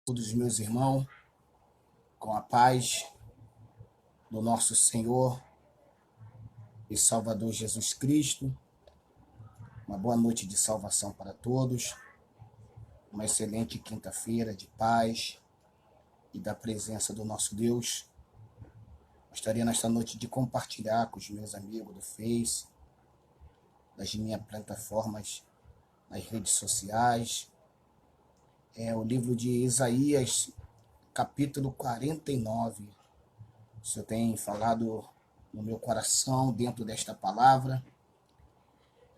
Todos meus irmãos, com a paz do nosso Senhor e Salvador Jesus Cristo. Uma boa noite de salvação para todos. Uma excelente quinta-feira de paz e da presença do nosso Deus. Gostaria nesta noite de compartilhar com os meus amigos do Face, das minhas plataformas, nas redes sociais, o livro de Isaías, capítulo 49. O Senhor tem falado no meu coração dentro desta palavra.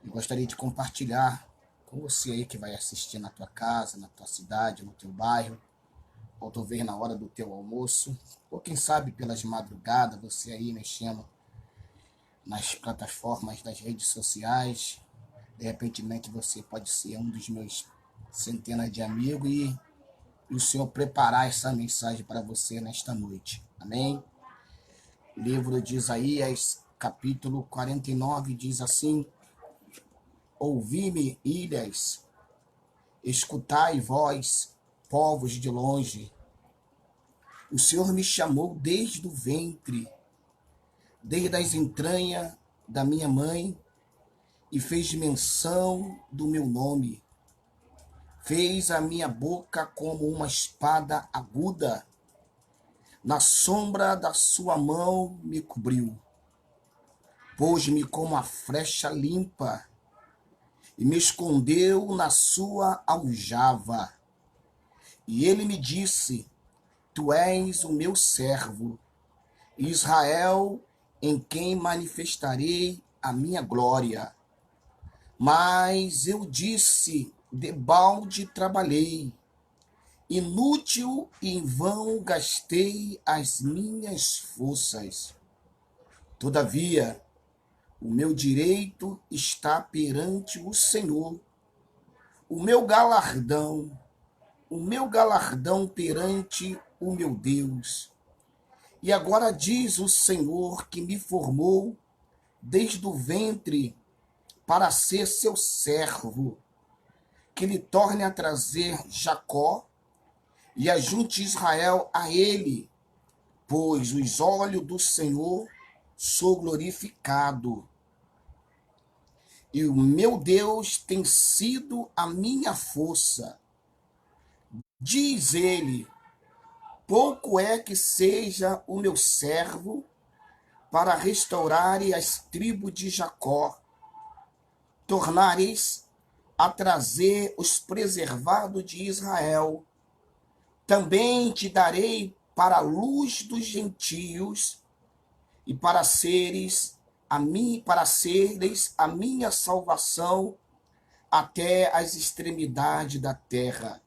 E gostaria de compartilhar com você aí que vai assistir na tua casa, na tua cidade, no teu bairro, ou talvez na hora do teu almoço, ou quem sabe pelas madrugadas, você aí mexendo nas plataformas das redes sociais. De repente você pode ser um dos meus centenas de amigos e o Senhor preparar essa mensagem para você nesta noite. Amém? Livro de Isaías, capítulo 49, diz assim: Ouvi-me, ilhas, escutai vós, povos de longe. O Senhor me chamou desde o ventre, desde as entranhas da minha mãe, e fez menção do meu nome. Fez a minha boca como uma espada aguda. Na sombra da sua mão me cobriu. Pôs-me como a flecha limpa e me escondeu na sua aljava. E ele me disse: Tu és o meu servo, Israel, em quem manifestarei a minha glória. Mas eu disse: debalde trabalhei, inútil e em vão gastei as minhas forças. Todavia, o meu direito está perante o Senhor, o meu galardão perante o meu Deus. E agora diz o Senhor que me formou desde o ventre para ser seu servo, que lhe torne a trazer Jacó e ajunte Israel a ele, pois os olhos do Senhor sou glorificado. E o meu Deus tem sido a minha força. Diz ele: pouco é que seja o meu servo para restaurar as tribos de Jacó. Tornareis a trazer os preservados de Israel. Também te darei para a luz dos gentios e para seres a minha salvação até as extremidades da terra.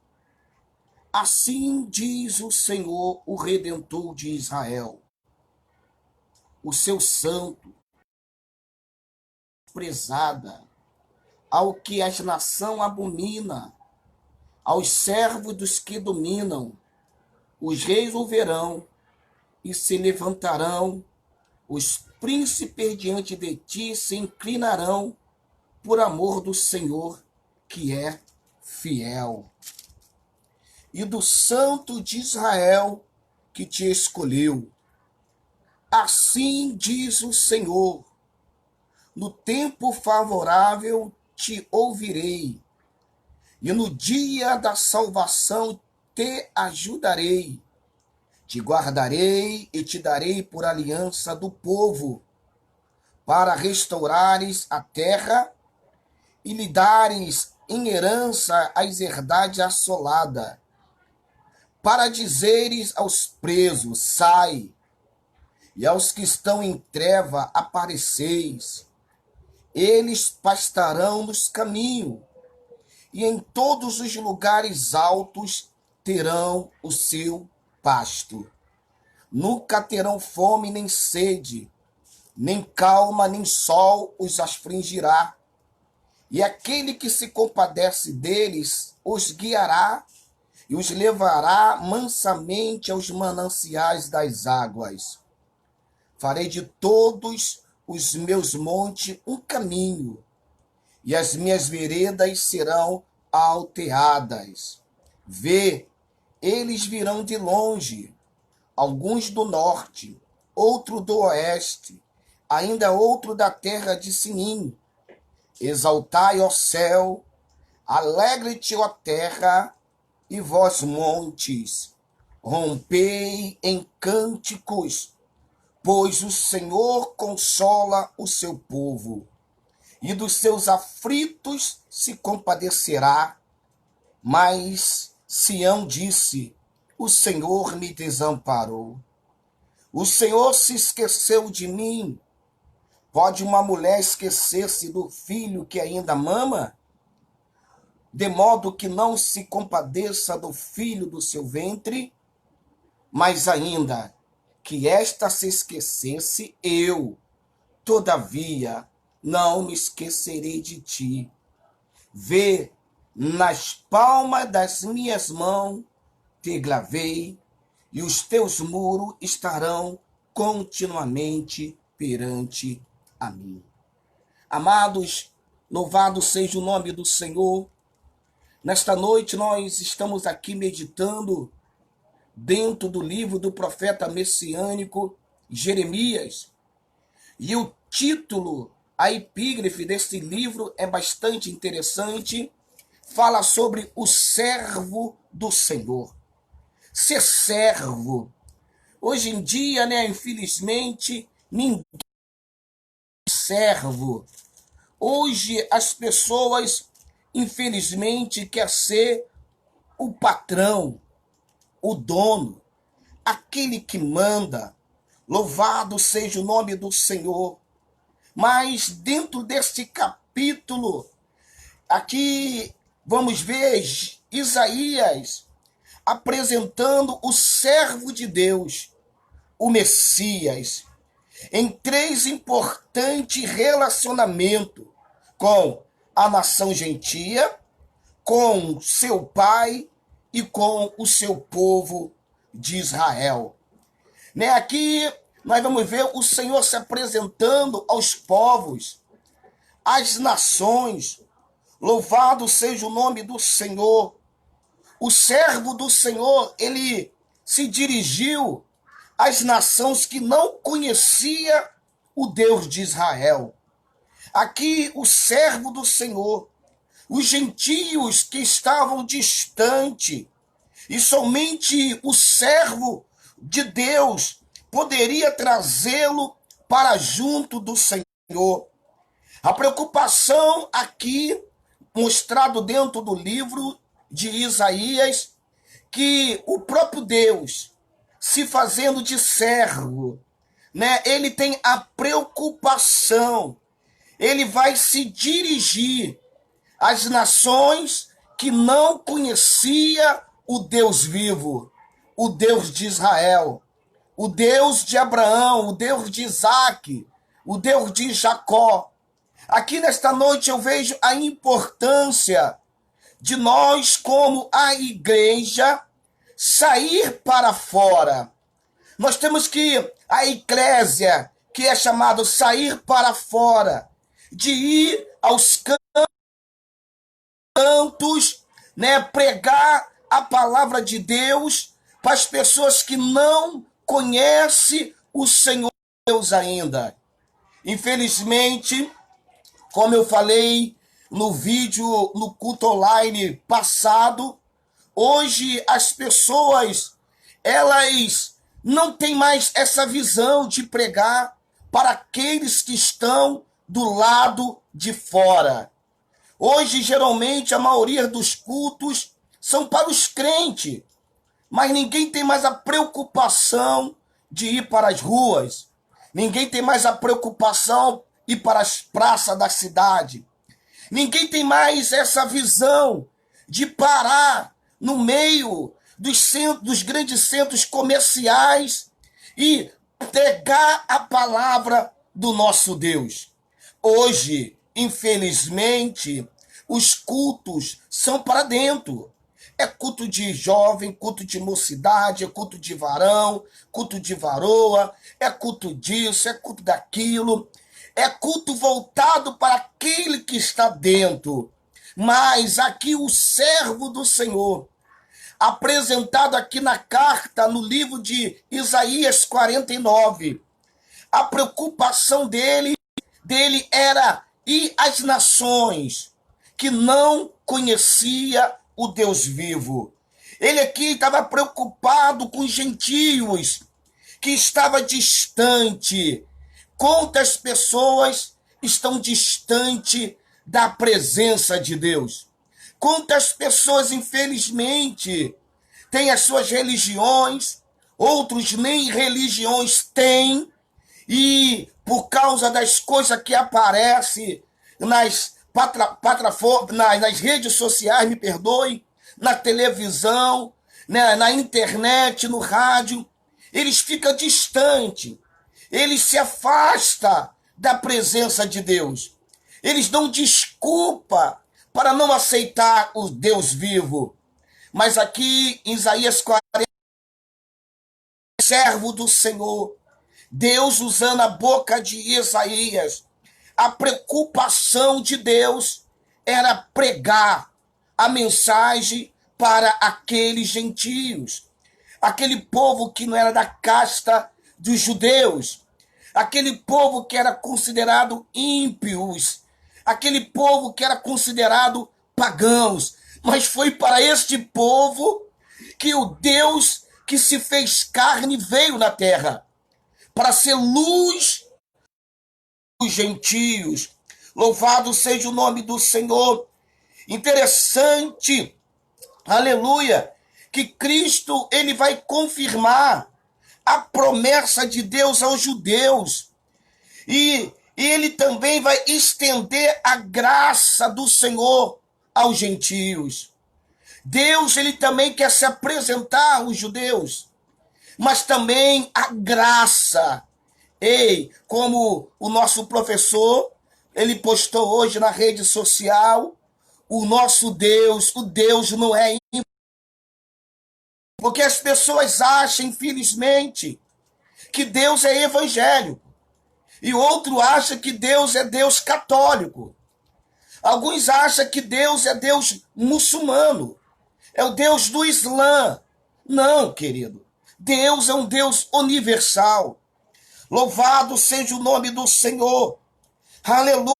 Assim diz o Senhor, o Redentor de Israel, o seu santo, prezada, ao que as nações abomina, aos servos dos que dominam. Os reis o verão e se levantarão, os príncipes diante de ti se inclinarão por amor do Senhor, que é fiel, e do Santo de Israel, que te escolheu. Assim diz o Senhor: no tempo favorável te ouvirei, e no dia da salvação te ajudarei. Te guardarei e te darei por aliança do povo, para restaurares a terra e lhe dares em herança as herdades assoladas, para dizeres aos presos: sai, e aos que estão em treva, apareceis. Eles pastarão nos caminhos, e em todos os lugares altos terão o seu pasto. Nunca terão fome nem sede, nem calma nem sol os afligirá. E aquele que se compadece deles os guiará e os levará mansamente aos mananciais das águas. Farei de todos os meus montes um caminho, e as minhas veredas serão alteadas. Vê, Eles virão de longe, alguns do norte, outro do oeste, ainda outro da terra de Sinim. Exaltai, ó céu, alegre-te, ó terra, e vós, montes, rompei em cânticos, pois o Senhor consola o seu povo, e dos seus aflitos se compadecerá. Mas Sião disse: o Senhor me desamparou. O Senhor se esqueceu de mim. Pode uma mulher esquecer-se do filho que ainda mama, de modo que não se compadeça do filho do seu ventre? Mas ainda que esta se esquecesse, eu, todavia, não me esquecerei de ti. Vê, nas palmas das minhas mãos te gravei, e os teus muros estarão continuamente perante a mim. Amados, louvado seja o nome do Senhor. Nesta noite nós estamos aqui meditando dentro do livro do profeta messiânico Jeremias. E o título, a epígrafe desse livro é bastante interessante. Fala sobre o servo do Senhor. Ser servo. Hoje em dia, infelizmente, ninguém é servo. Hoje as pessoas, infelizmente, querem ser o patrão, o dono, aquele que manda. Louvado seja o nome do Senhor. Mas dentro deste capítulo, aqui vamos ver Isaías apresentando o servo de Deus, o Messias, em 3 importantes relacionamentos com a nação gentia, com seu pai e com o seu povo de Israel. Aqui nós vamos ver o Senhor se apresentando aos povos, às nações. Louvado seja o nome do Senhor. O servo do Senhor, ele se dirigiu às nações que não conhecia o Deus de Israel. Aqui o servo do Senhor, os gentios que estavam distante, e somente o servo de Deus poderia trazê-lo para junto do Senhor. A preocupação aqui, mostrado dentro do livro de Isaías, que o próprio Deus, se fazendo de servo, ele tem a preocupação, ele vai se dirigir às nações que não conhecia o Deus vivo, o Deus de Israel, o Deus de Abraão, o Deus de Isaque, o Deus de Jacó. Aqui nesta noite eu vejo a importância de nós, como a igreja, sair para fora. Nós temos que, a eclésia, que é chamado sair para fora, de ir aos cantos, pregar a palavra de Deus para as pessoas que não conhecem o Senhor Deus ainda. Infelizmente, como eu falei no vídeo, no culto online passado, hoje as pessoas, elas não têm mais essa visão de pregar para aqueles que estão do lado de fora. Hoje, geralmente, a maioria dos cultos são para os crentes, mas ninguém tem mais a preocupação de ir para as ruas. Ninguém tem mais a preocupação de ir para as praças da cidade. Ninguém tem mais essa visão de parar no meio dos grandes centros comerciais e pregar a palavra do nosso Deus. Hoje, infelizmente, os cultos são para dentro. É culto de jovem, culto de mocidade, é culto de varão, culto de varoa, é culto disso, é culto daquilo. É culto voltado para aquele que está dentro. Mas aqui o servo do Senhor, apresentado aqui na carta, no livro de Isaías 49. A preocupação dele era ir às nações que não conhecia o Deus vivo. Ele aqui estava preocupado com os gentios, que estava distante. Quantas pessoas estão distante da presença de Deus? Quantas pessoas, infelizmente, têm as suas religiões, outros nem religiões têm, e por causa das coisas que aparecem nas redes sociais, me perdoem, na televisão, né, na internet, no rádio, eles ficam distantes, eles se afastam da presença de Deus. Eles dão desculpa para não aceitar o Deus vivo. Mas aqui em Isaías 40, servo do Senhor, Deus usando a boca de Isaías, a preocupação de Deus era pregar a mensagem para aqueles gentios, aquele povo que não era da casta dos judeus, aquele povo que era considerado ímpios, aquele povo que era considerado pagãos. Mas foi para este povo que o Deus que se fez carne veio na terra, para ser luz dos gentios. Louvado seja o nome do Senhor. Interessante, aleluia, que Cristo ele vai confirmar a promessa de Deus aos judeus. E ele também vai estender a graça do Senhor aos gentios. Deus ele também quer se apresentar aos judeus, mas também a graça. Ei, como o nosso professor, ele postou hoje na rede social, o nosso Deus, o Deus não é ímpio. Porque as pessoas acham, infelizmente, que Deus é evangélico. E outro acha que Deus é Deus católico. Alguns acham que Deus é Deus muçulmano. É o Deus do Islã. Não, querido. Deus é um Deus universal. Louvado seja o nome do Senhor. Aleluia.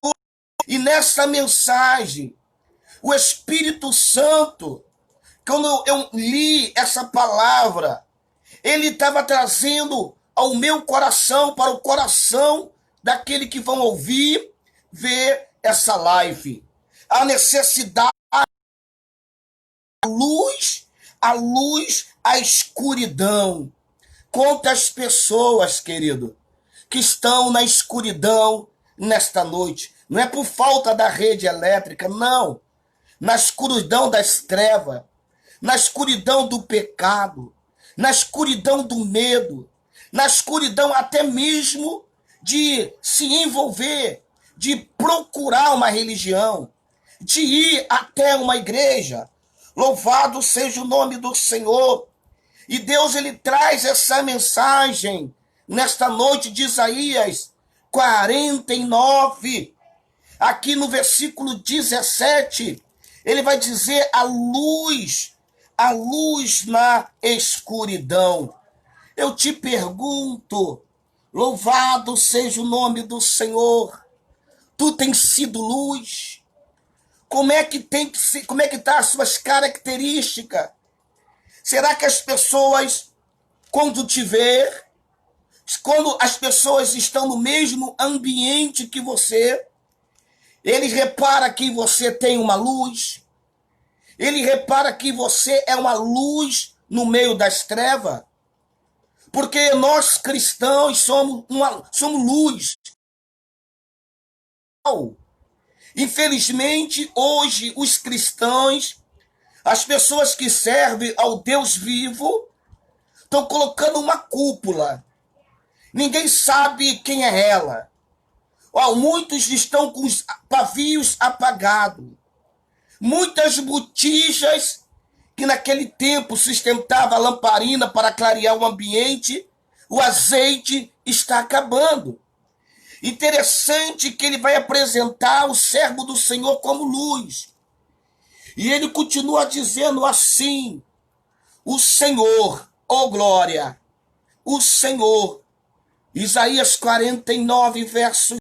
E nessa mensagem, o Espírito Santo, quando eu li essa palavra, ele estava trazendo ao meu coração, para o coração daquele que vão ouvir, ver essa live. A necessidade, a luz, a escuridão. Quantas pessoas, querido, que estão na escuridão nesta noite. Não é por falta da rede elétrica, não. Na escuridão das trevas, na escuridão do pecado, na escuridão do medo, na escuridão até mesmo de se envolver, de procurar uma religião, de ir até uma igreja. Louvado seja o nome do Senhor. E Deus ele traz essa mensagem nesta noite de Isaías 49. Aqui no versículo 17, ele vai dizer a luz na escuridão. Eu te pergunto, louvado seja o nome do Senhor, tu tens sido luz? Como é que tá as suas características? Será que as pessoas, quando te ver, quando as pessoas estão no mesmo ambiente que você, eles reparam que você tem uma luz? Ele repara que você é uma luz no meio das trevas? Porque nós cristãos somos luz. Infelizmente, hoje, os cristãos, as pessoas que servem ao Deus vivo, estão colocando uma cúpula. Ninguém sabe quem é ela. Muitos estão com os pavios apagados. Muitas botijas que naquele tempo sustentava a lamparina para clarear o ambiente, o azeite está acabando. Interessante que ele vai apresentar o servo do Senhor como luz. E ele continua dizendo assim, O Senhor, ó glória, o Senhor. Isaías 49, verso